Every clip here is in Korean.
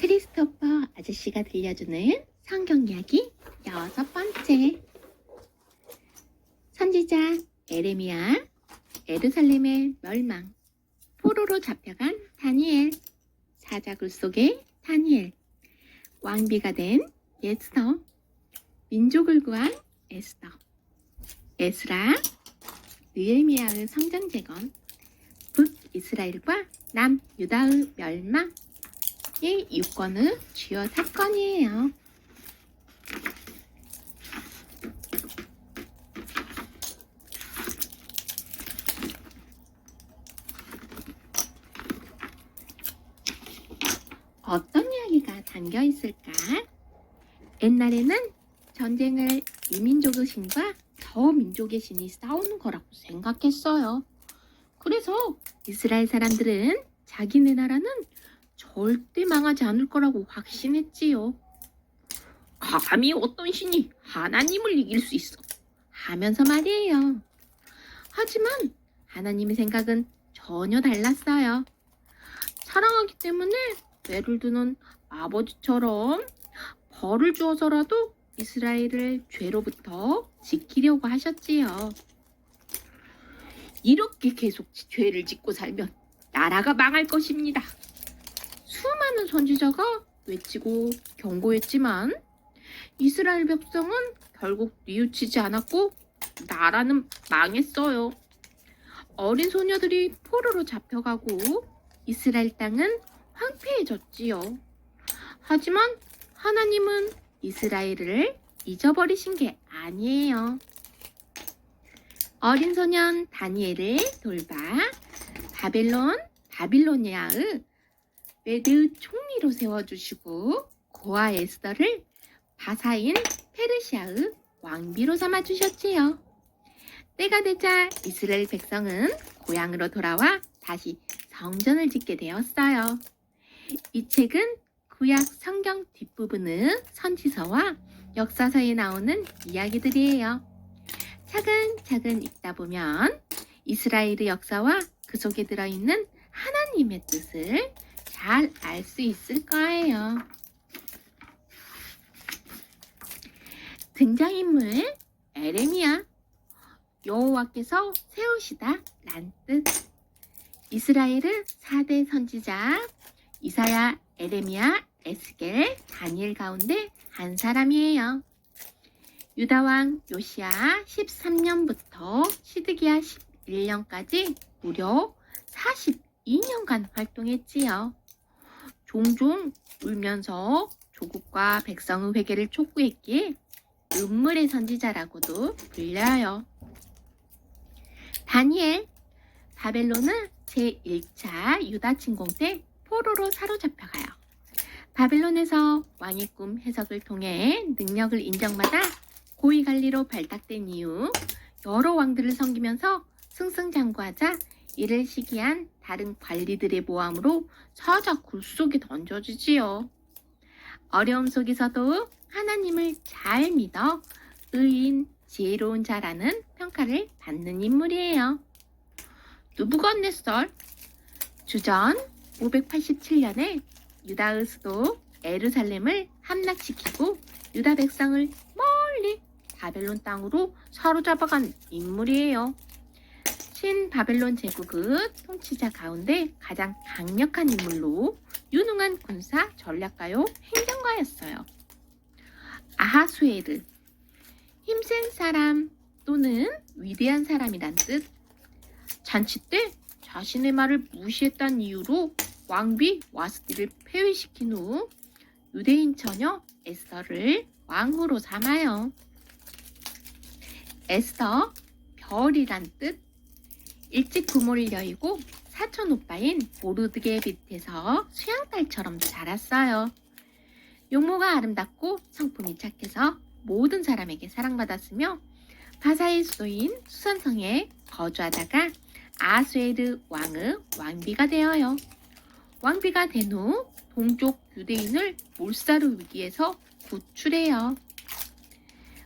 크리스토퍼 아저씨가 들려주는 성경 이야기 6번째. 선지자 에레미야, 예루살렘의 멸망, 포로로 잡혀간 다니엘, 사자굴 속의 다니엘, 왕비가 된 에스더, 민족을 구한 에스더, 에스라, 느헤미야의 성전 재건, 북이스라엘과 남유다의 멸망, 이 6권의 주요 사건이에요. 어떤 이야기가 담겨 있을까? 옛날에는 전쟁을 이민족의 신과 저민족의 신이 싸우는 거라고 생각했어요. 그래서 이스라엘 사람들은 자기네 나라는 절대 망하지 않을 거라고 확신했지요. 감히 어떤 신이 하나님을 이길 수 있어 하면서 말이에요. 하지만 하나님의 생각은 전혀 달랐어요. 사랑하기 때문에 매를 드는 아버지처럼 벌을 주어서라도 이스라엘을 죄로부터 지키려고 하셨지요. 이렇게 계속 죄를 짓고 살면 나라가 망할 것입니다. 수많은 선지자가 외치고 경고했지만 이스라엘 백성은 결국 뉘우치지 않았고 나라는 망했어요. 어린 소녀들이 포로로 잡혀가고 이스라엘 땅은 황폐해졌지요. 하지만 하나님은 이스라엘을 잊어버리신 게 아니에요. 어린 소년 다니엘을 돌봐 바빌로니아의 메드 총리로 세워주시고 고아 에스더를 바사인 페르시아의 왕비로 삼아주셨지요. 때가 되자 이스라엘 백성은 고향으로 돌아와 다시 성전을 짓게 되었어요. 이 책은 구약 성경 뒷부분의 선지서와 역사서에 나오는 이야기들이에요. 차근차근 읽다 보면 이스라엘의 역사와 그 속에 들어있는 하나님의 뜻을 잘 알 수 있을 거예요. 등장인물 에레미야, 여호와께서 세우시다 란 뜻. 이스라엘은 4대 선지자 이사야, 에레미야, 에스겔, 다니엘 가운데 한 사람이에요. 유다왕 요시야 13년부터 시드기야 11년까지 무려 42년간 활동했지요. 종종 울면서 조국과 백성의 회개를 촉구했기에 눈물의 선지자라고도 불려요. 다니엘, 바벨론은 제1차 유다 침공 때 포로로 사로잡혀가요. 바벨론에서 왕의 꿈 해석을 통해 능력을 인정받아 고위 관리로 발탁된 이후 여러 왕들을 섬기면서 승승장구하자 이를 시기한 다른 관리들의 모함으로 서자 굴 속에 던져지지요. 어려움 속에서도 하나님을 잘 믿어 의인, 지혜로운 자라는 평가를 받는 인물이에요. 느부갓네살, 주전 587년에 유다의 수도 예루살렘을 함락시키고 유다 백성을 멀리 바벨론 땅으로 사로잡아간 인물이에요. 신바벨론 제국의 통치자 가운데 가장 강력한 인물로 유능한 군사, 전략가요, 행정가였어요. 아하수에르, 힘센 사람 또는 위대한 사람이란 뜻. 잔치 때 자신의 말을 무시했다는 이유로 왕비 와스티를 폐위시킨 후 유대인 처녀 에스더를 왕후로 삼아요. 에스더, 별이란 뜻. 일찍 부모를 여의고 사촌 오빠인 모르드게 밑에서 수양딸처럼 자랐어요. 용모가 아름답고 성품이 착해서 모든 사람에게 사랑받았으며 바사의 수도인 수산성에 거주하다가 아하수에르 왕의 왕비가 되어요. 왕비가 된 후 동족 유대인을 몰살의 위기에서 구출해요.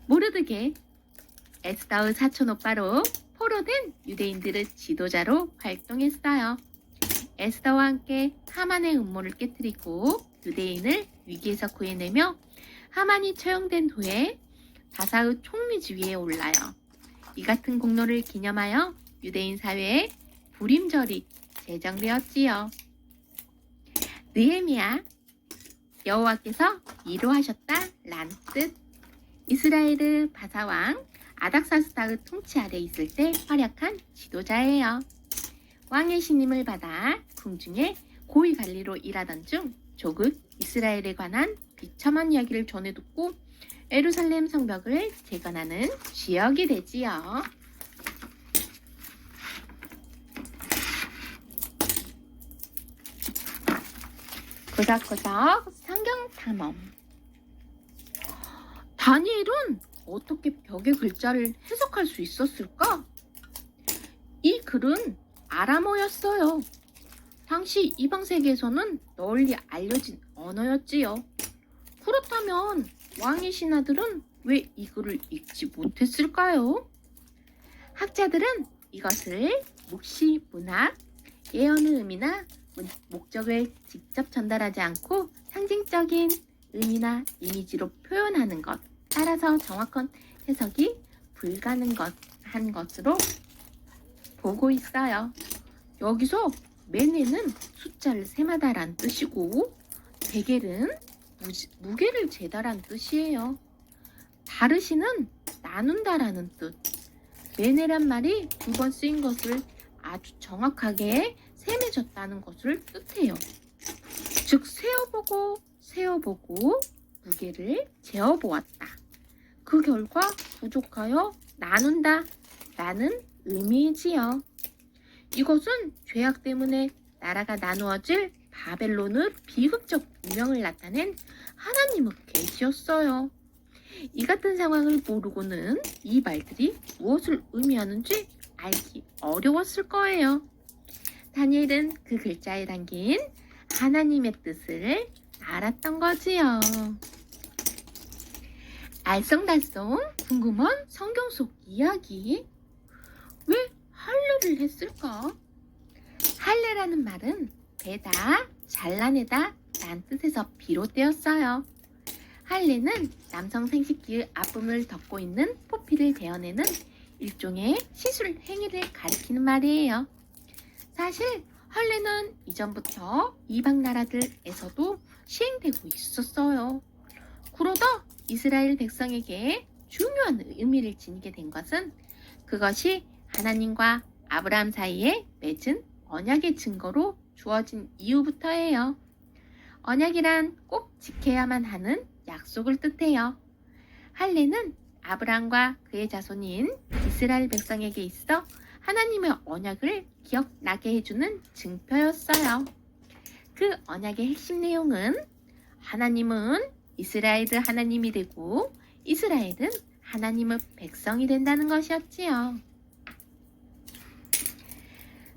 모르드게, 에스더의 사촌 오빠로 포로된 유대인들의 지도자로 활동했어요. 에스더와 함께 하만의 음모를 깨뜨리고 유대인을 위기에서 구해내며 하만이 처형된 후에 바사의 총리지위에 올라요. 이 같은 공로를 기념하여 유대인 사회에 불임절이 제정되었지요. 느헤미야, 여호와께서 이루하셨다 란 뜻. 이스라엘의 바사왕 아닥사스다의 통치 아래 있을 때 활약한 지도자예요. 왕의 신임을 받아 궁중에 고위 관리로 일하던 중 조국 이스라엘에 관한 비참한 이야기를 전해 듣고 예루살렘 성벽을 재건하는 주역이 되지요. 구석구석 성경 탐험. 다니엘은 어떻게 벽의 글자를 해석할 수 있었을까? 이 글은 아람어였어요. 당시 이방 세계에서는 널리 알려진 언어였지요. 그렇다면 왕의 신하들은 왜 이 글을 읽지 못했을까요? 학자들은 이것을 묵시, 문학, 예언의 의미나 목적을 직접 전달하지 않고 상징적인 의미나 이미지로 표현하는 것, 따라서 정확한 해석이 불가능한 것으로 보고 있어요. 여기서 메네는 숫자를 셈하다란 뜻이고 데겔은 무게를 재다란 뜻이에요. 바르시는 나눈다라는 뜻. 메네란 말이 두 번 쓰인 것을 아주 정확하게 셈해졌다는 것을 뜻해요. 즉 세어보고 무게를 재어보았다. 그 결과 부족하여 나눈다 라는 의미이지요. 이것은 죄악 때문에 나라가 나누어질 바벨론의 비극적 운명을 나타낸 하나님의 계시였어요. 이 같은 상황을 모르고는 이 말들이 무엇을 의미하는지 알기 어려웠을 거예요. 다니엘은 그 글자에 담긴 하나님의 뜻을 알았던 거지요. 알쏭달쏭 궁금한 성경 속 이야기. 왜 할례를 했을까? 할례라는 말은 배다, 잘라내다 라는 뜻에서 비롯되었어요. 할례는 남성 생식기의 아픔을 덮고 있는 포피를 베어내는 일종의 시술 행위를 가리키는 말이에요. 사실 할례는 이전부터 이방 나라들에서도 시행되고 있었어요. 그러다 이스라엘 백성에게 중요한 의미를 지니게 된 것은 그것이 하나님과 아브라함 사이에 맺은 언약의 증거로 주어진 이후부터예요. 언약이란 꼭 지켜야만 하는 약속을 뜻해요. 할례는 아브라함과 그의 자손인 이스라엘 백성에게 있어 하나님의 언약을 기억나게 해주는 증표였어요. 그 언약의 핵심 내용은 하나님은 이스라엘의 하나님이 되고 이스라엘은 하나님의 백성이 된다는 것이었지요.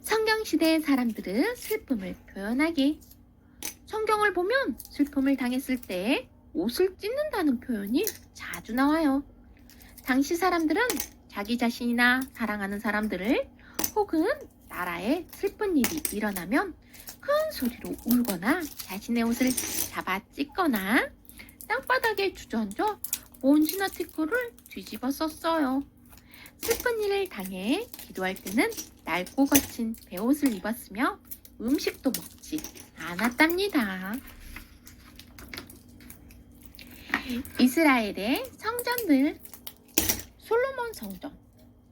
성경시대의 사람들의 슬픔을 표현하기. 성경을 보면 슬픔을 당했을 때 옷을 찢는다는 표현이 자주 나와요. 당시 사람들은 자기 자신이나 사랑하는 사람들을 혹은 나라에 슬픈 일이 일어나면 큰 소리로 울거나 자신의 옷을 잡아 찢거나 땅바닥에 주저앉아 먼지나 티끌을 뒤집어 썼어요. 슬픈 일을 당해 기도할 때는 낡고 거친 베옷을 입었으며 음식도 먹지 않았답니다. 이스라엘의 성전들. 솔로몬 성전.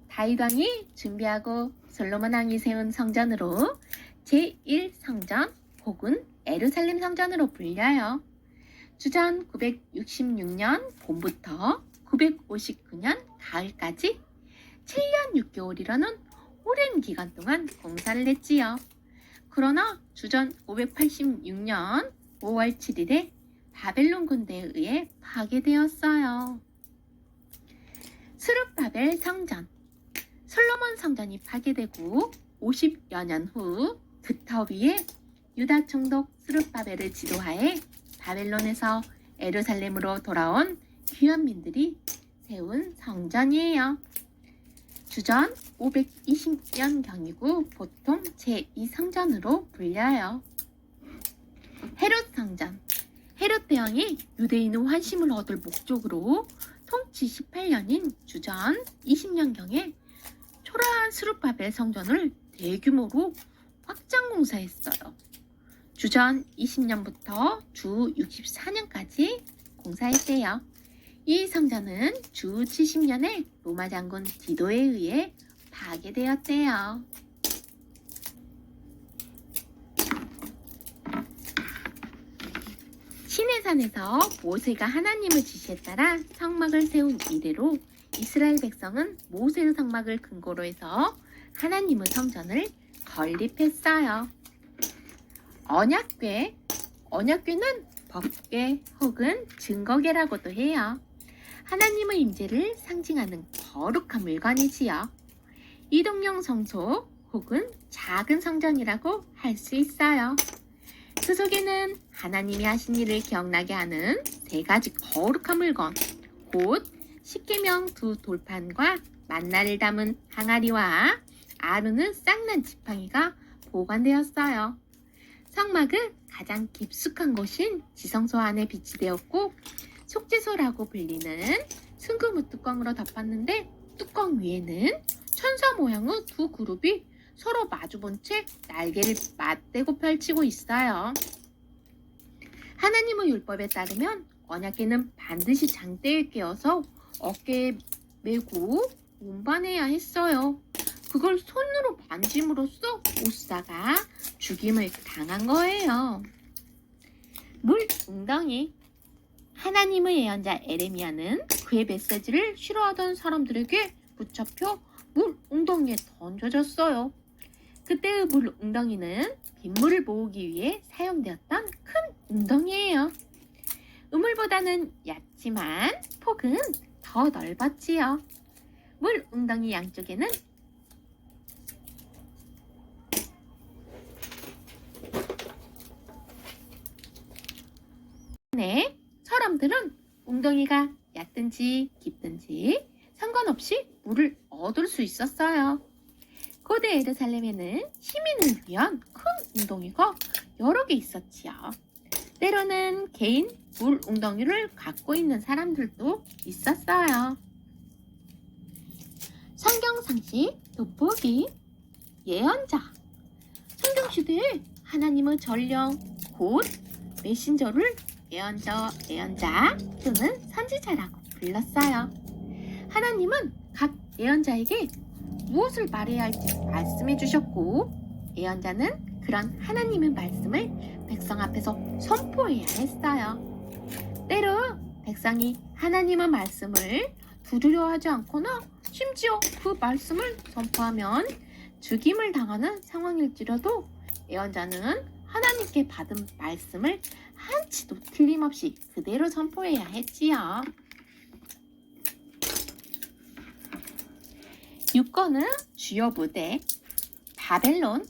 다윗 왕이 준비하고 솔로몬 왕이 세운 성전으로 제1성전 혹은 예루살렘 성전으로 불려요. 주전 966년 봄부터 959년 가을까지 7년 6개월이라는 오랜 기간 동안 공사를 했지요. 그러나 주전 586년 5월 7일에 바벨론 군대에 의해 파괴되었어요. 스룹바벨 성전. 솔로몬 성전이 파괴되고 50여 년 후 그 터 위에 유다 총독 스룹바벨의 지도하에 바벨론에서 예루살렘으로 돌아온 귀환민들이 세운 성전이에요. 주전 520년경이고 보통 제2성전으로 불려요. 헤롯 성전. 헤롯 대왕이 유대인의 환심을 얻을 목적으로 통치 18년인 주전 20년경에 초라한 스룹바벨 성전을 대규모로 확장 공사했어요. 주전 20년부터 주 64년까지 공사했대요. 이 성전은 주 70년에 로마 장군 디도에 의해 파괴되었대요. 시내산에서 모세가 하나님의 지시에 따라 성막을 세운 이래로 이스라엘 백성은 모세의 성막을 근거로 해서 하나님의 성전을 건립했어요. 언약궤는 법궤 혹은 증거궤라고도 해요. 하나님의 임재를 상징하는 거룩한 물건이지요. 이동형 성소 혹은 작은 성전이라고 할 수 있어요. 그 속에는 하나님이 하신 일을 기억나게 하는 세 가지 거룩한 물건, 곧 십계명 두 돌판과 만나를 담은 항아리와 아론의 쌍난 지팡이가 보관되었어요. 성막은 가장 깊숙한 곳인 지성소 안에 비치되었고 속죄소라고 불리는 순금의 뚜껑으로 덮었는데 뚜껑 위에는 천사 모양의 두 그룹이 서로 마주본 채 날개를 맞대고 펼치고 있어요. 하나님의 율법에 따르면 언약궤는 반드시 장대에 끼어서 어깨에 메고 운반해야 했어요. 그걸 손으로 만짐으로써 오사가 죽임을 당한 거예요. 물 웅덩이. 하나님의 예언자 에레미야는 그의 메시지를 싫어하던 사람들에게 붙잡혀 물 웅덩이에 던져졌어요. 그때의 물 웅덩이는 빗물을 모으기 위해 사용되었던 큰 웅덩이예요. 우물보다는 얕지만 폭은 더 넓었지요. 물 웅덩이 양쪽에는 사람들은 웅덩이가 얕든지 깊든지 상관없이 물을 얻을 수 있었어요. 고대 예루살렘에는 시민을 위한 큰 웅덩이가 여러 개 있었지요. 때로는 개인 물 웅덩이를 갖고 있는 사람들도 있었어요. 성경 상식 돋보기. 예언자. 성경시대에 하나님의 전령 곧 메신저를 예언자 또는 선지자라고 불렀어요. 하나님은 각 예언자에게 무엇을 말해야 할지 말씀해 주셨고 예언자는 그런 하나님의 말씀을 백성 앞에서 선포해야 했어요. 때로 백성이 하나님의 말씀을 두려워하지 않거나 심지어 그 말씀을 선포하면 죽임을 당하는 상황일지라도 예언자는 하나님께 받은 말씀을 한치도 틀림없이 그대로 선포해야 했지요. 유권의 주요 무대. 바벨론,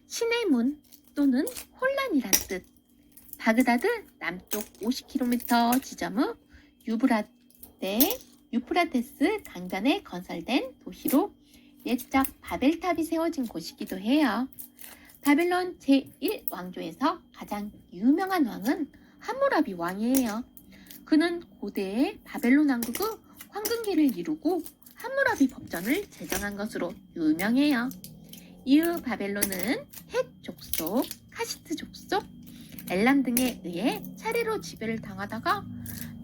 신의 문 또는 혼란이란 뜻. 바그다드 남쪽 50km 지점의 유프라테스 강변에 건설된 도시로 옛적 바벨탑이 세워진 곳이기도 해요. 바벨론 제1왕조에서 가장 유명한 왕은 함무라비 왕이에요. 그는 고대의 바벨론 왕국의 황금기를 이루고 함무라비 법전을 제정한 것으로 유명해요. 이후 바벨론은 헷 족속, 카시트 족속, 엘람 등에 의해 차례로 지배를 당하다가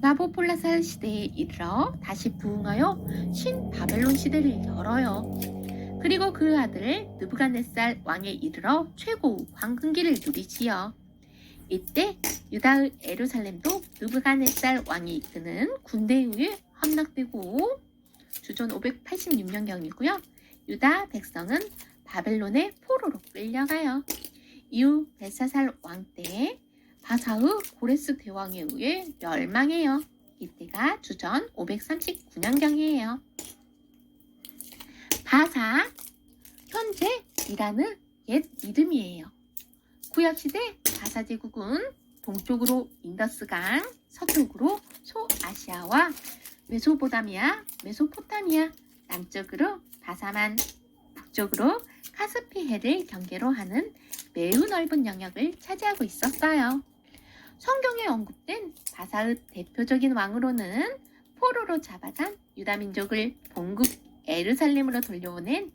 나보폴라살 시대에 이르러 다시 부흥하여 신바벨론 시대를 열어요. 그리고 그 아들 느부갓네살 왕에 이르러 최고 황금기를 누리지요. 이때 유다의 예루살렘도 느부갓네살 왕이 이끄는 군대에 의해 함락되고 주전 586년경이고요. 유다 백성은 바벨론의 포로로 끌려가요. 이후 벨사살 왕 때 바사의 고레스 대왕에 의해 멸망해요. 이때가 주전 539년경이에요. 바사, 현재 이란의 옛 이름이에요. 구약시대 바사 제국은 동쪽으로 인더스강, 서쪽으로 소아시아와 메소포타미아, 남쪽으로 바사만, 북쪽으로 카스피해를 경계로 하는 매우 넓은 영역을 차지하고 있었어요. 성경에 언급된 바사의 대표적인 왕으로는 포로로 잡아간 유다민족을 본국 에르살렘으로 돌려보낸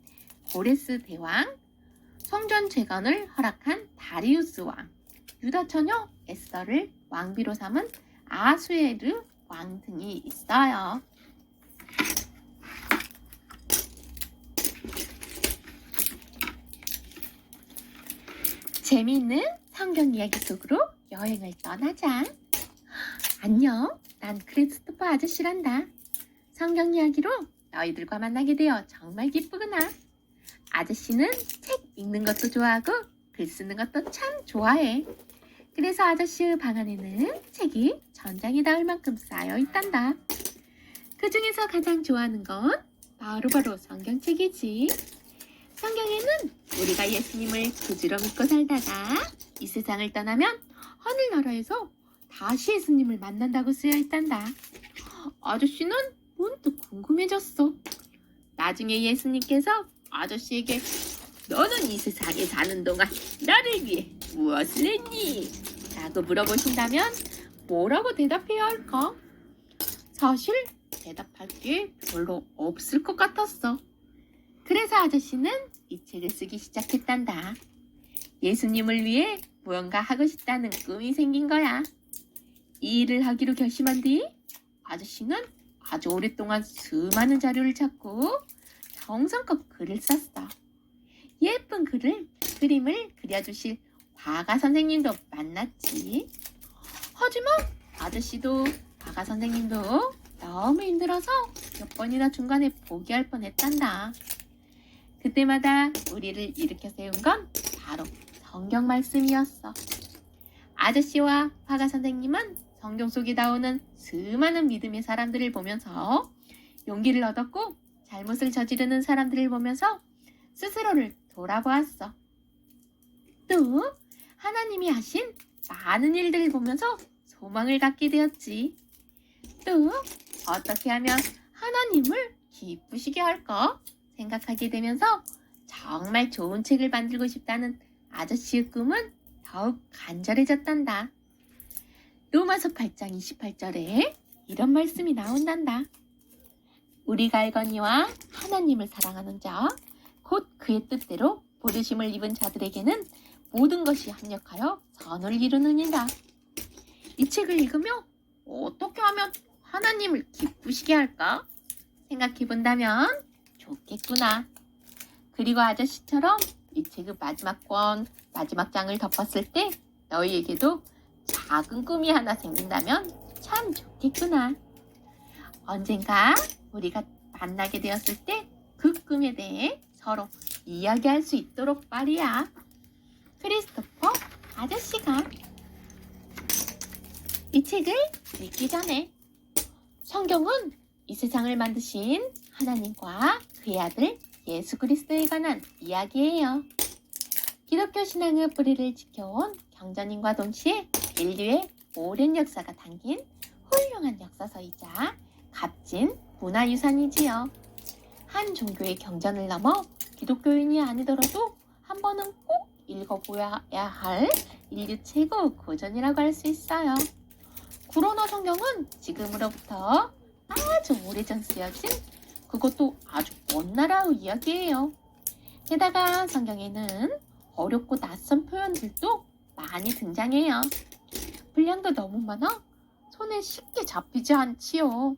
고레스 대왕, 성전 재건을 허락한 다리우스 왕, 유다 처녀 에스더를 왕비로 삼은 아수에르 왕 등이 있어요. 재미있는 성경 이야기 속으로 여행을 떠나자. 안녕, 난 크리스토퍼 아저씨란다. 성경 이야기로 너희들과 만나게 되어 정말 기쁘구나. 아저씨는 책 읽는 것도 좋아하고 글 쓰는 것도 참 좋아해. 그래서 아저씨의 방 안에는 책이 전장에 닿을 만큼 쌓여 있단다. 그 중에서 가장 좋아하는 건 바로 성경책이지. 성경에는 우리가 예수님을 구주로 믿고 살다가 이 세상을 떠나면 하늘나라에서 다시 예수님을 만난다고 쓰여 있단다. 아저씨는 문득 궁금해졌어. 나중에 예수님께서 아저씨에게 너는 이 세상에 사는 동안 나를 위해 무엇을 했니? 라고 물어보신다면 뭐라고 대답해야 할까? 사실 대답할 게 별로 없을 것 같았어. 그래서 아저씨는 이 책을 쓰기 시작했단다. 예수님을 위해 무언가 하고 싶다는 꿈이 생긴 거야. 이 일을 하기로 결심한 뒤 아저씨는 아주 오랫동안 수많은 자료를 찾고 정성껏 글을 썼어. 예쁜 그림을 그려주실 화가 선생님도 만났지. 하지만 아저씨도 화가 선생님도 너무 힘들어서 몇 번이나 중간에 포기할 뻔했단다. 그때마다 우리를 일으켜 세운 건 바로 성경 말씀이었어. 아저씨와 화가 선생님은 성경 속에 나오는 수많은 믿음의 사람들을 보면서 용기를 얻었고 잘못을 저지르는 사람들을 보면서 스스로를 돌아보았어. 또 하나님이 하신 많은 일들을 보면서 소망을 갖게 되었지. 또 어떻게 하면 하나님을 기쁘시게 할까 생각하게 되면서 정말 좋은 책을 만들고 싶다는 아저씨의 꿈은 더욱 간절해졌단다. 로마서 8장 28절에 이런 말씀이 나온단다. 우리가 알거니와 하나님을 사랑하는 자, 곧 그의 뜻대로 부르심을 입은 자들에게는 모든 것이 합력하여 선을 이루느니라. 이 책을 읽으며 어떻게 하면 하나님을 기쁘시게 할까 생각해 본다면 좋겠구나. 그리고 아저씨처럼 이 책의 마지막 장을 덮었을 때 너희에게도 작은 꿈이 하나 생긴다면 참 좋겠구나. 언젠가 우리가 만나게 되었을 때 그 꿈에 대해 서로 이야기할 수 있도록 말이야. 크리스토퍼 아저씨가 이 책을 읽기 전에 성경은 이 세상을 만드신 하나님과 그의 아들 예수 그리스도에 관한 이야기예요. 기독교 신앙의 뿌리를 지켜온 경전인과 동시에 인류의 오랜 역사가 담긴 훌륭한 역사서이자 값진 문화유산이지요. 한 종교의 경전을 넘어 기독교인이 아니더라도 한 번은 꼭 읽어보아야 할 인류 최고 고전이라고 할 수 있어요. 그러나 성경은 지금으로부터 아주 오래전 쓰여진 그것도 아주 먼 나라의 이야기예요. 게다가 성경에는 어렵고 낯선 표현들도 많이 등장해요. 분량도 너무 많아 손에 쉽게 잡히지 않지요.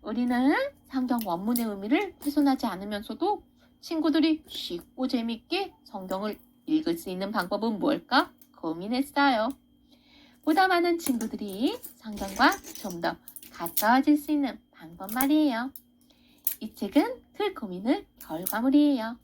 우리는 성경 원문의 의미를 훼손하지 않으면서도 친구들이 쉽고 재밌게 성경을 읽을 수 있는 방법은 뭘까 고민했어요. 보다 많은 친구들이 성경과 좀 더 가까워질 수 있는 방법 말이에요. 이 책은 그 고민의 결과물이에요.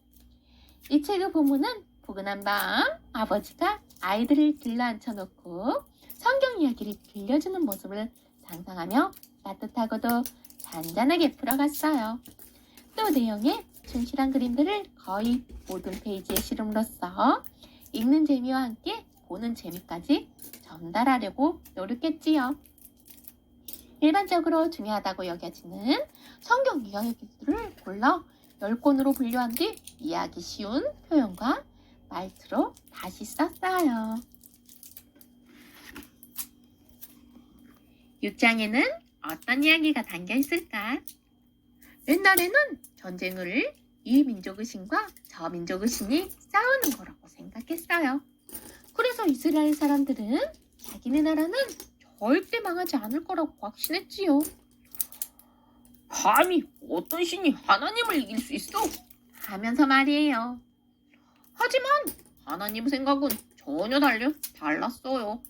이 책의 본문은 포근한 밤 아버지가 아이들을 들러 앉혀놓고 성경 이야기를 들려주는 모습을 상상하며 따뜻하고도 잔잔하게 풀어갔어요. 또 내용에 충실한 그림들을 거의 모든 페이지에 실음으로써 읽는 재미와 함께 보는 재미까지 전달하려고 노력했지요. 일반적으로 중요하다고 여겨지는 성경 이야기들을 골라 10권으로 분류한 뒤 이해하기 쉬운 표현과 말투로 다시 썼어요. 6장에는 어떤 이야기가 담겨 있을까? 옛날에는 전쟁을 이 민족의 신과 저 민족의 신이 싸우는 거라고 생각했어요. 그래서 이스라엘 사람들은 자기네 나라는 절대 망하지 않을 거라고 확신했지요. 감히 어떤 신이 하나님을 이길 수 있어? 하면서 말이에요. 하지만 하나님 생각은 전혀 달랐어요.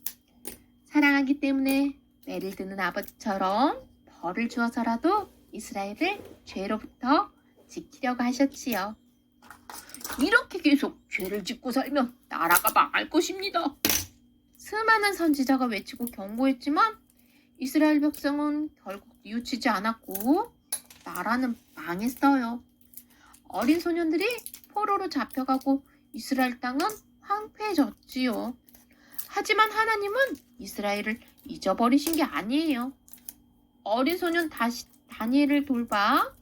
사랑하기 때문에 매를 드는 아버지처럼 벌을 주어서라도 이스라엘을 죄로부터 지키려고 하셨지요. 이렇게 계속 죄를 짓고 살면 나라가 망할 것입니다. 수많은 선지자가 외치고 경고했지만 이스라엘 백성은 결국 뉘우치지 않았고 나라는 망했어요. 어린 소년들이 포로로 잡혀가고 이스라엘 땅은 황폐해졌지요. 하지만 하나님은 이스라엘을 잊어버리신 게 아니에요. 어린 소년 다니엘을 돌봐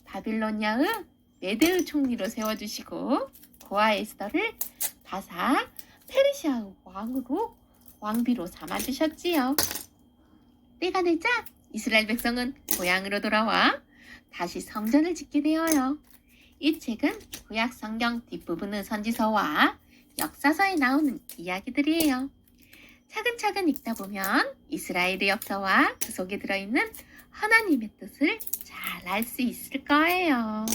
바빌로니아의 메대의 총리로 세워주시고 고아 에스더를 바사 페르시아 왕비로 삼아주셨지요. 때가 되자 이스라엘 백성은 고향으로 돌아와 다시 성전을 짓게 되어요. 이 책은 구약 성경 뒷부분의 선지서와 역사서에 나오는 이야기들이에요. 차근차근 읽다 보면 이스라엘의 역사와 그 속에 들어있는 하나님의 뜻을 잘 알 수 있을 거예요.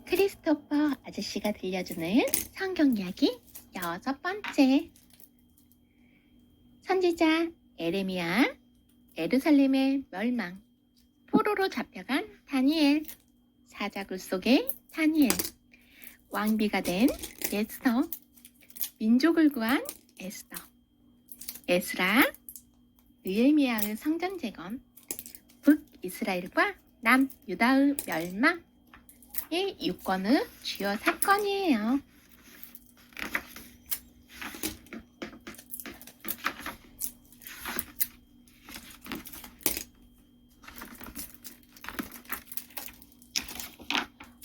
크리스토퍼 아저씨가 들려주는 성경 이야기 6번째. 선지자 에레미야, 예루살렘의 멸망, 포로로 잡혀간 다니엘, 사자굴 속의 다니엘, 왕비가 된 에스더, 민족을 구한 에스더, 에스라, 느헤미야의 성전 재건, 북이스라엘과 남유다의 멸망의 6권의 주요 사건이에요.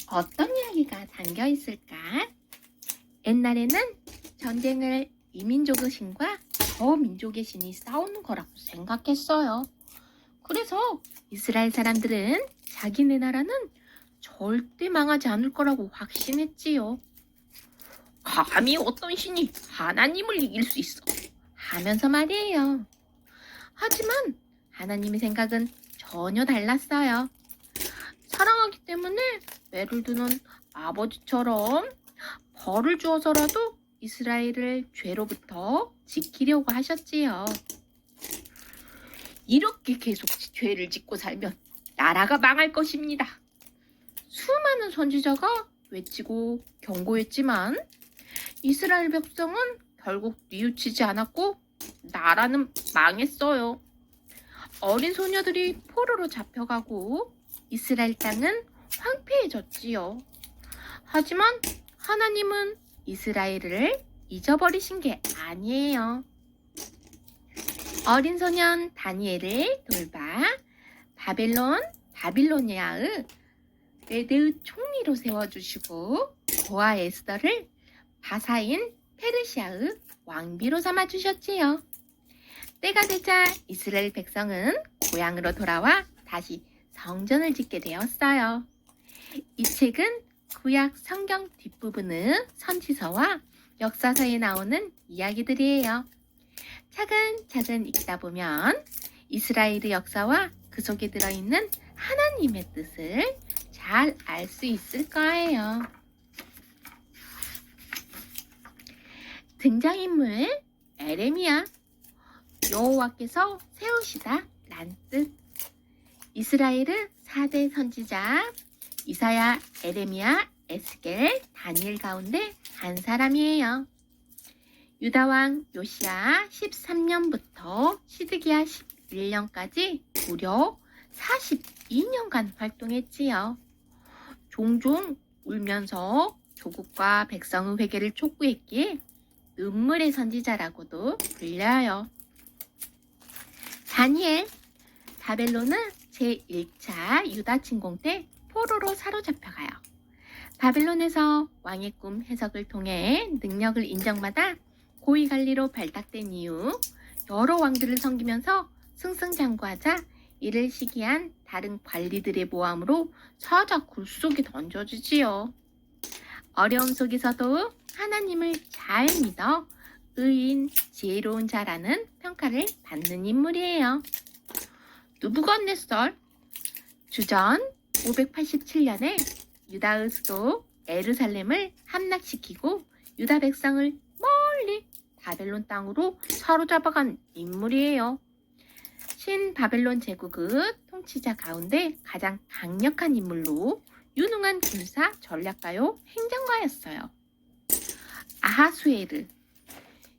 어떤 이야기가 담겨 있을까? 옛날에는 전쟁을 이 민족의 신과 저 민족의 신이 싸우는 거라고 생각했어요. 그래서 이스라엘 사람들은 자기네 나라는 절대 망하지 않을 거라고 확신했지요. 감히 어떤 신이 하나님을 이길 수 있어? 하면서 말이에요. 하지만 하나님의 생각은 전혀 달랐어요. 사랑하기 때문에 매를 드는 아버지처럼 벌을 주어서라도 이스라엘을 죄로부터 지키려고 하셨지요. 이렇게 계속 죄를 짓고 살면 나라가 망할 것입니다. 수많은 선지자가 외치고 경고했지만 이스라엘 백성은 결국 뉘우치지 않았고 나라는 망했어요. 어린 소녀들이 포로로 잡혀가고 이스라엘 땅은 황폐해졌지요. 하지만 하나님은 이스라엘을 잊어버리신 게 아니에요. 어린 소년 다니엘을 돌봐 바빌로니아의 메대의 총리로 세워주시고 고아 에스더를 바사인 페르시아의 왕비로 삼아주셨지요. 때가 되자 이스라엘 백성은 고향으로 돌아와 다시 성전을 짓게 되었어요. 이 책은 구약 성경 뒷부분의 선지서와 역사서에 나오는 이야기들이에요. 차근차근 읽다 보면 이스라엘의 역사와 그 속에 들어있는 하나님의 뜻을 잘 알 수 있을 거예요. 등장인물 에레미야, 여호와께서 세우시다 란 뜻. 이스라엘은 4대 선지자 이사야, 에레미야, 에스겔, 다니엘 가운데 한 사람이에요. 유다왕 요시야 13년부터 시드기야 11년까지 무려 42년간 활동했지요. 종종 울면서 조국과 백성의 회개를 촉구했기에 눈물의 선지자라고도 불려요. 다니엘, 바벨론은 제1차 유다 침공 때 포로로 사로잡혀가요. 바벨론에서 왕의 꿈 해석을 통해 능력을 인정받아 고위 관리로 발탁된 이후 여러 왕들을 섬기면서 승승장구하자 이를 시기한 다른 관리들의 모함으로 서자 굴 속에 던져지지요. 어려움 속에서도 하나님을 잘 믿어 의인, 지혜로운 자라는 평가를 받는 인물이에요. 느부갓네살 주전 587년에 유다의 수도 예루살렘을 함락시키고 유다 백성을 멀리 바벨론 땅으로 사로잡아간 인물이에요. 신바벨론 제국의 통치자 가운데 가장 강력한 인물로 유능한 군사, 전략가요, 행정가였어요. 아하수에르,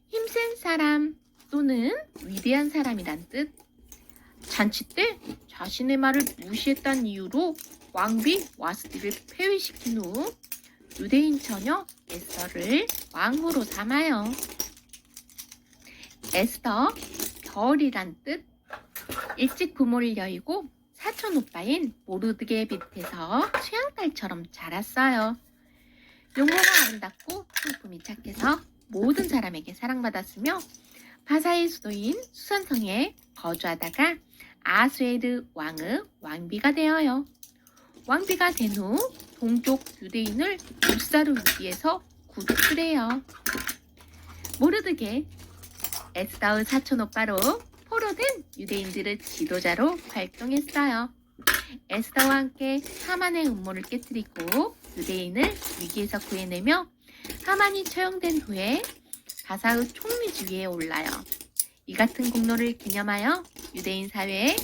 힘센 사람 또는 위대한 사람이란 뜻. 잔치 때 자신의 말을 무시했다는 이유로 왕비 와스티를 폐위시킨 후 유대인 처녀 에스더를 왕후로 삼아요. 에스더, 별이란 뜻. 일찍 부모를 여의고 사촌 오빠인 모르드게 밑에서 수양딸처럼 자랐어요. 용모가 아름답고 성품이 착해서 모든 사람에게 사랑받았으며 바사의 수도인 수산성에 거주하다가 아하수에르 왕의 왕비가 되어요. 왕비가 된 후 동족 유대인을 불사르 위기에서 구출해요. 모르드게, 에스더의 사촌 오빠로 포로된 유대인들의 지도자로 활동했어요. 에스더와 함께 하만의 음모를 깨뜨리고 유대인을 위기에서 구해내며 하만이 처형된 후에 바사의 총리 지위에 올라요. 이 같은 공로를 기념하여 유대인 사회에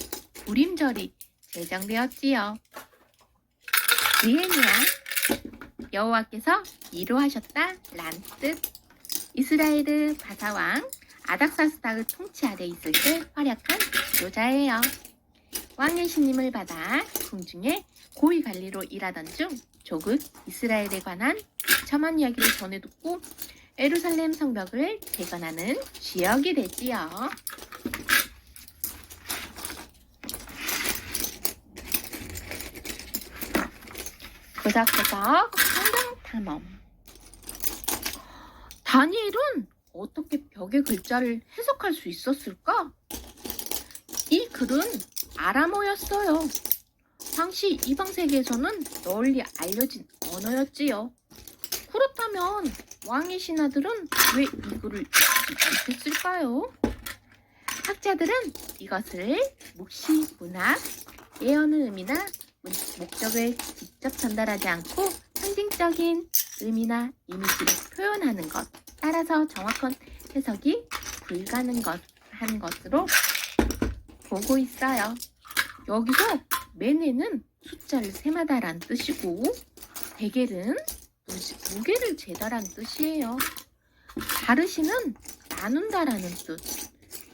부림절이 제정되었지요. 느헤미야, 여호와께서 위로하셨다 란 뜻. 이스라엘의 바사왕 아닥사스다의 통치 아래 있을 때 활약한 지도자예요. 왕의 신임을 받아 궁중에 고위 관리로 일하던 중 조국 이스라엘에 관한 비참한 이야기를 전해 듣고 예루살렘 성벽을 재건하는 지역이 되지요. 고작고작 성경 탐험. 다니엘은 어떻게 벽의 글자를 해석할 수 있었을까? 이 글은 아람어였어요. 당시 이방 세계에서는 널리 알려진 언어였지요. 그렇다면 왕의 신하들은 왜 이 글을 읽지 못했을까요? 학자들은 이것을 묵시, 문학, 예언의 의미나 목적을 직접 전달하지 않고 상징적인 의미나 이미지를 표현하는 것, 따라서 정확한 해석이 불가능한 것으로 보고 있어요. 여기서 메네는 숫자를 세마다란 뜻이고 베겔은 무게를 재다란 뜻이에요. 바르시는 나눈다라는 뜻.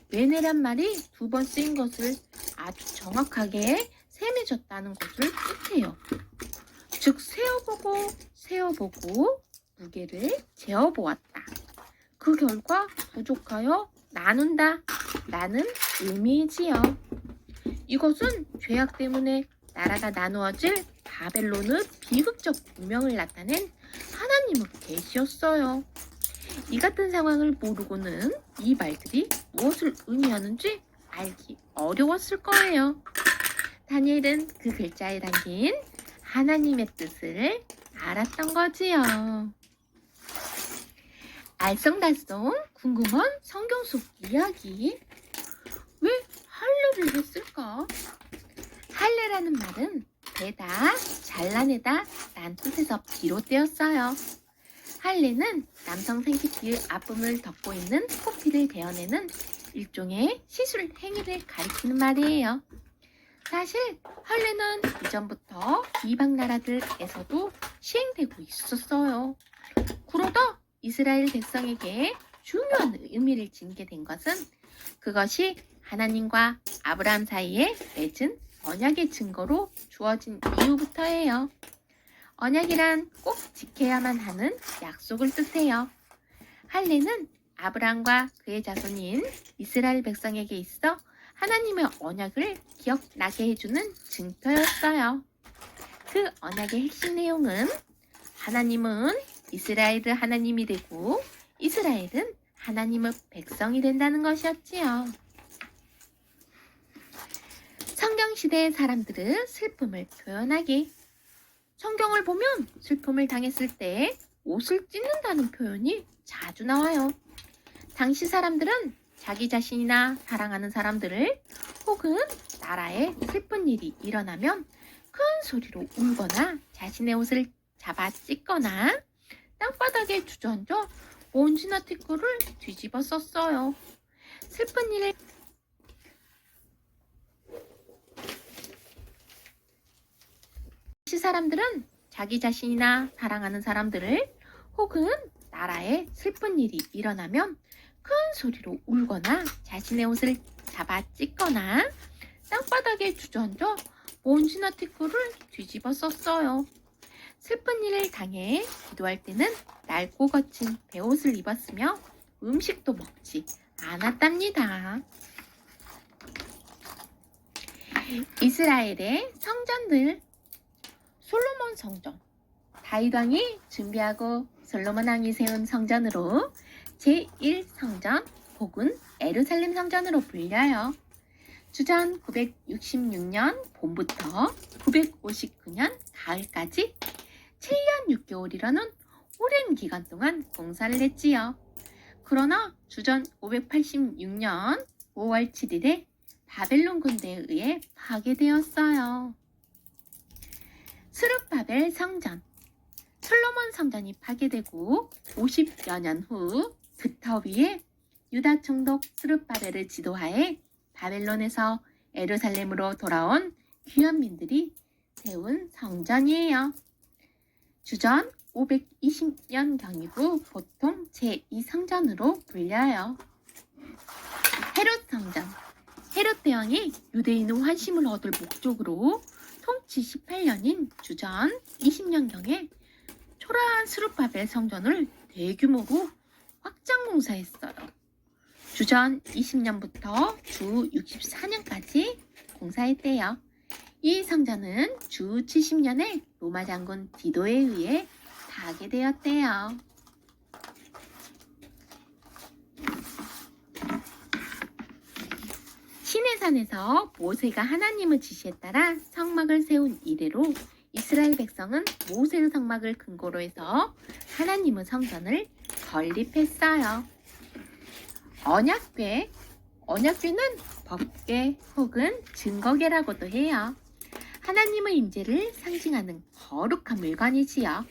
메네란 말이 두 번 쓰인 것을 아주 정확하게 세매졌다는 것을 뜻해요. 즉 세어보고 무게를 재어보았다. 그 결과 부족하여 나눈다 라는 의미이지요. 이것은 죄악 때문에 나라가 나누어질 바벨론의 비극적 운명을 나타낸 하나님의 계시였어요. 이 같은 상황을 모르고는 이 말들이 무엇을 의미하는지 알기 어려웠을 거예요. 다니엘은 그 글자에 담긴 하나님의 뜻을 알았던 거지요. 알쏭달쏭 궁금한 성경 속 이야기. 왜 할례를 했을까? 할례라는 말은 되다, 잘라내다 란 뜻에서 비롯되었어요. 할례는 남성 생식기의 아픔을 덮고 있는 코피를 베어내는 일종의 시술 행위를 가리키는 말이에요. 사실 할례는 이전부터 이방 나라들에서도 시행되고 있었어요. 그러다 이스라엘 백성에게 중요한 의미를 지니게 된 것은 그것이 하나님과 아브라함 사이에 맺은 언약의 증거로 주어진 이후부터예요. 언약이란 꼭 지켜야만 하는 약속을 뜻해요. 할례는 아브라함과 그의 자손인 이스라엘 백성에게 있어 하나님의 언약을 기억나게 해주는 증표였어요. 그 언약의 핵심 내용은 하나님은 이스라엘의 하나님이 되고 이스라엘은 하나님의 백성이 된다는 것이었지요. 성경시대의 사람들은 슬픔을 표현하기. 성경을 보면 슬픔을 당했을 때 옷을 찢는다는 표현이 자주 나와요. 당시 사람들은 자기 자신이나 사랑하는 사람들을 혹은 나라에 슬픈 일이 일어나면 큰 소리로 울거나 자신의 옷을 잡아 찢거나 땅바닥에 주저앉아 먼지나 티끌을 뒤집어 썼어요. 슬픈 일을 당시 사람들은 자기 자신이나 사랑하는 사람들을 혹은 나라에 슬픈 일이 일어나면 큰 소리로 울거나 자신의 옷을 잡아 찢거나 땅바닥에 주저앉아 먼지나 티끌을 뒤집어 썼어요. 슬픈 일을 당해 기도할 때는 낡고 거친 베옷을 입었으며 음식도 먹지 않았답니다. 이스라엘의 성전들. 솔로몬 성전. 다윗 왕이 준비하고 솔로몬 왕이 세운 성전으로 제1성전 혹은 예루살렘 성전으로 불려요. 주전 966년 봄부터 959년 가을까지 7년 6개월이라는 오랜 기간 동안 공사를 했지요. 그러나 주전 586년 5월 7일에 바벨론 군대에 의해 파괴되었어요. 스룹바벨 성전. 솔로몬 성전이 파괴되고 50여 년 후 그터 위에 유다 총독 스룹바벨을 지도하에 바벨론에서 예루살렘으로 돌아온 귀환민들이 세운 성전이에요. 주전 520년경이고 보통 제2성전으로 불려요. 헤롯 성전. 헤롯 대왕이 유대인의 환심을 얻을 목적으로 통치 18년인 주전 20년경에 초라한 스룹바벨 성전을 대규모로 확장 공사했어요. 주전 20년부터 주 64년까지 공사했대요. 이 성전은 주 70년에 로마 장군 디도에 의해 파괴되었대요. 시내산에서 모세가 하나님의 지시에 따라 성막을 세운 이래로 이스라엘 백성은 모세의 성막을 근거로 해서 하나님의 성전을 건립했어요. 언약궤. 언약궤는 법궤 혹은 증거궤라고도 해요. 하나님의 임재를 상징하는 거룩한 물건이지요.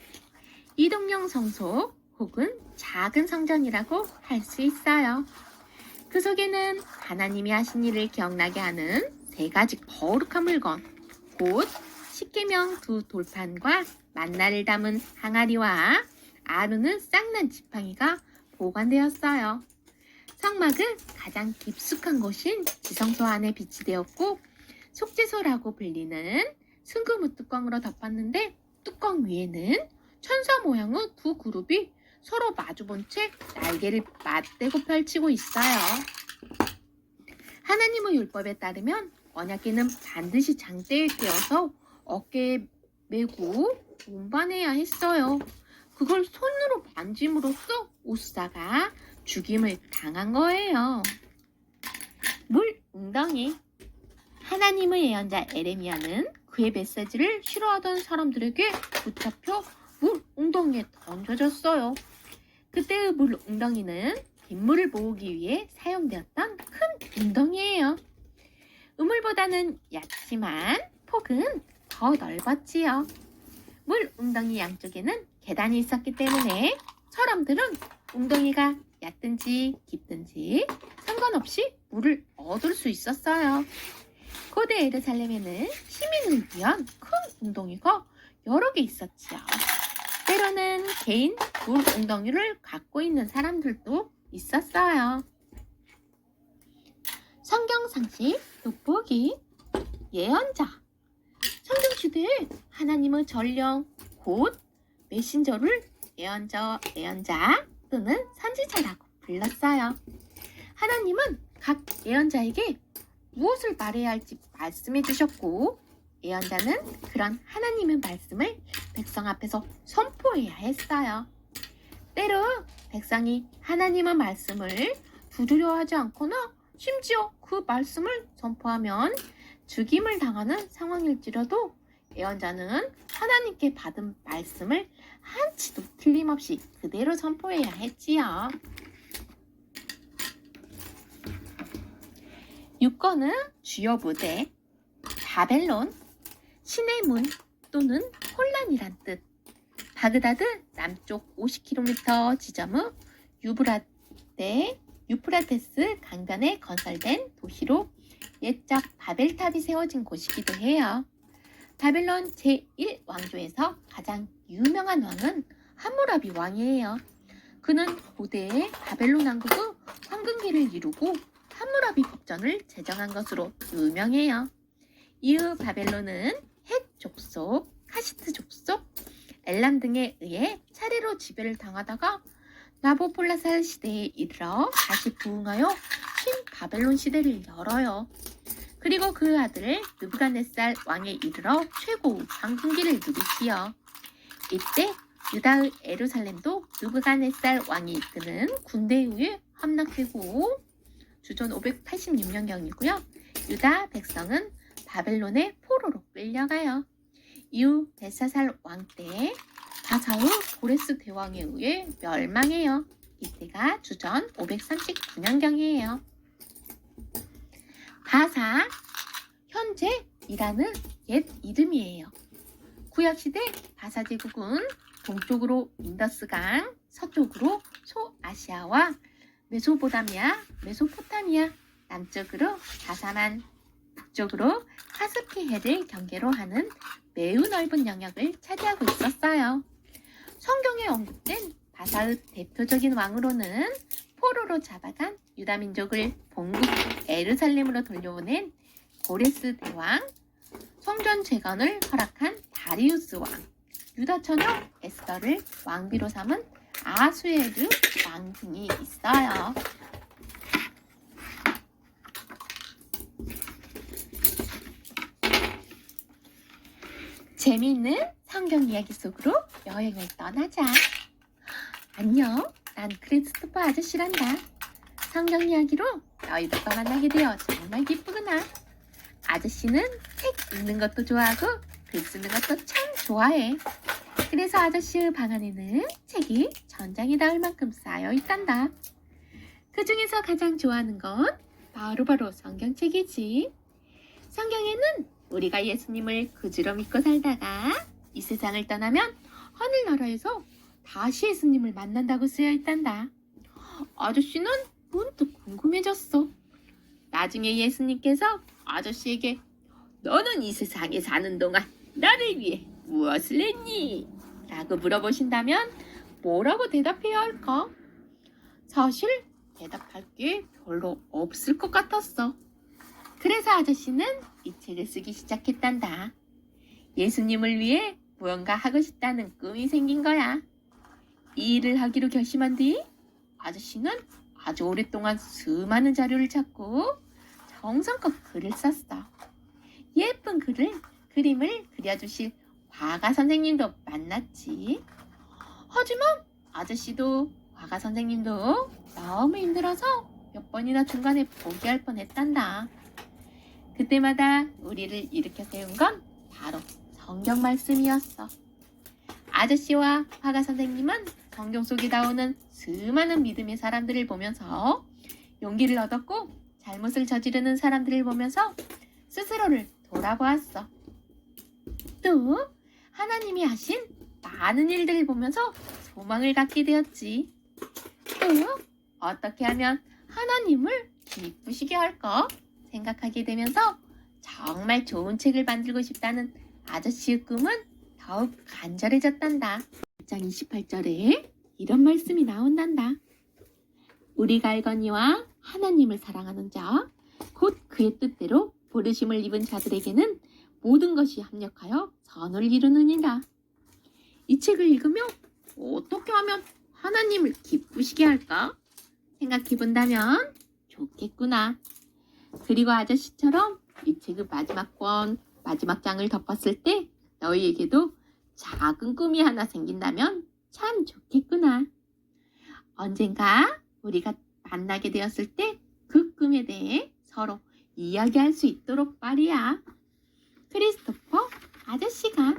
이동형 성소 혹은 작은 성전이라고 할 수 있어요. 그 속에는 하나님이 하신 일을 기억나게 하는 세 가지 거룩한 물건, 곧 십계명 두 돌판과 만나를 담은 항아리와 아론의 쌍난 지팡이가 보관되었어요. 성막은 가장 깊숙한 곳인 지성소 안에 비치되었고 속죄소라고 불리는 순금의 뚜껑으로 덮었는데 뚜껑 위에는 천사 모양의 두 그룹이 서로 마주본 채 날개를 맞대고 펼치고 있어요. 하나님의 율법에 따르면 언약궤는 반드시 장대에 꿰어서 어깨에 메고 운반해야 했어요. 그걸 손으로 만짐으로써 우사가 죽임을 당한 거예요. 물 웅덩이. 하나님의 예언자 에레미야는 그의 메시지를 싫어하던 사람들에게 붙잡혀 물 웅덩이에 던져졌어요. 그때의 물 웅덩이는 빗물을 모으기 위해 사용되었던 큰 웅덩이예요. 우물보다는 얕지만 폭은 더 넓었지요. 물 웅덩이 양쪽에는 계단이 있었기 때문에 사람들은 웅덩이가 얕든지 깊든지 상관없이 물을 얻을 수 있었어요. 고대 예루살렘에는 시민을 위한 큰 웅덩이가 여러 개 있었지요. 때로는 개인 물 웅덩이를 갖고 있는 사람들도 있었어요. 성경 상식 돋보기. 예언자. 성경 시대에 하나님의 전령 곧 메신저를 예언자 또는 선지자라고 불렀어요. 하나님은 각 예언자에게 무엇을 말해야 할지 말씀해 주셨고 예언자는 그런 하나님의 말씀을 백성 앞에서 선포 선포해야 했어요. 때로 백성이 하나님의 말씀을 두드려하지 않거나 심지어 그 말씀을 선포하면 죽임을 당하는 상황일지라도 예언자는 하나님께 받은 말씀을 한치도 틀림없이 그대로 선포해야 했지요. 유권은 주요 부대, 바벨론, 신의 문 또는 혼란이란 뜻. 바그다드 남쪽 50km 지점의 유프라테스 강변에 건설된 도시로 옛적 바벨탑이 세워진 곳이기도 해요. 바벨론 제1왕조에서 가장 유명한 왕은 함무라비 왕이에요. 그는 고대의 바벨론 왕국의 황금기를 이루고 함무라비 법전을 제정한 것으로 유명해요. 이후 바벨론은 헷 족속, 카시트 족속, 엘람 등에 의해 차례로 지배를 당하다가 나보폴라살 시대에 이르러 다시 부흥하여 신바벨론 시대를 열어요. 그리고 그 아들 느부갓네살 왕에 이르러 최고의 황금기를 누리지요. 이때 유다의 예루살렘도 느부갓네살 왕이 이끄는 군대에 의해 함락되고 주전 586년경이고요. 유다 백성은 바벨론의 포로로 끌려가요. 이후 벨사살 왕 때 바사의 고레스 대왕에 의해 멸망해요. 이때가 주전 539년경이에요. 바사, 현재 이란의 옛 이름이에요. 구약시대 바사 제국은 동쪽으로 인더스강, 서쪽으로 소아시아와 메소포타미아, 남쪽으로 바사만, 북쪽으로 카스피해를 경계로 하는 매우 넓은 영역을 차지하고 있었어요. 성경에 언급된 바사의 대표적인 왕으로는 포로로 잡아간 유다민족을 본국 예루살렘으로 돌려보낸 고레스 대왕, 성전 재건을 허락한 다리우스 왕, 유다 처녀 에스더를 왕비로 삼은 아수에르 왕 등이 있어요. 재미있는 성경 이야기 속으로 여행을 떠나자. 안녕, 난 크리스토퍼 아저씨란다. 성경 이야기로 너희도 또 만나게 되어 정말 기쁘구나. 아저씨는 책 읽는 것도 좋아하고 글 쓰는 것도 참 좋아해. 그래서 아저씨의 방 안에는 책이 전장에 닿을 만큼 쌓여 있단다. 그 중에서 가장 좋아하는 건 바로 성경책이지. 성경에는 우리가 예수님을 그지로 믿고 살다가 이 세상을 떠나면 하늘나라에서 다시 예수님을 만난다고 쓰여 있단다. 아저씨는 문득 궁금해졌어. 나중에 예수님께서 아저씨에게 너는 이 세상에 사는 동안 나를 위해 무엇을 했니? 라고 물어보신다면 뭐라고 대답해야 할까? 사실 대답할 게 별로 없을 것 같았어. 그래서 아저씨는 이 책을 쓰기 시작했단다. 예수님을 위해 무언가 하고 싶다는 꿈이 생긴 거야. 이 일을 하기로 결심한 뒤 아저씨는 아주 오랫동안 수많은 자료를 찾고 정성껏 글을 썼어. 예쁜 그림을 그려주실 화가 선생님도 만났지. 하지만 아저씨도 화가 선생님도 너무 힘들어서 몇 번이나 중간에 포기할 뻔했단다. 그때마다 우리를 일으켜 세운 건 바로 성경 말씀이었어. 아저씨와 화가 선생님은 성경 속에 나오는 수많은 믿음의 사람들을 보면서 용기를 얻었고 잘못을 저지르는 사람들을 보면서 스스로를 돌아보았어. 또 하나님이 하신 많은 일들을 보면서 소망을 갖게 되었지. 또 어떻게 하면 하나님을 기쁘시게 할까 생각하게 되면서 정말 좋은 책을 만들고 싶다는 아저씨의 꿈은 더욱 간절해졌단다. 1장 28절에 이런 말씀이 나온단다. 우리가 알거니와 하나님을 사랑하는 자, 곧 그의 뜻대로 부르심을 입은 자들에게는 모든 것이 합력하여 선을 이루느니라. 이 책을 읽으며 어떻게 하면 하나님을 기쁘시게 할까 생각해 본다면 좋겠구나. 그리고 아저씨처럼 이 책의 마지막 장을 덮었을 때 너희에게도 작은 꿈이 하나 생긴다면 참 좋겠구나. 언젠가 우리가 만나게 되었을 때 그 꿈에 대해 서로 이야기할 수 있도록 말이야. 크리스토퍼 아저씨가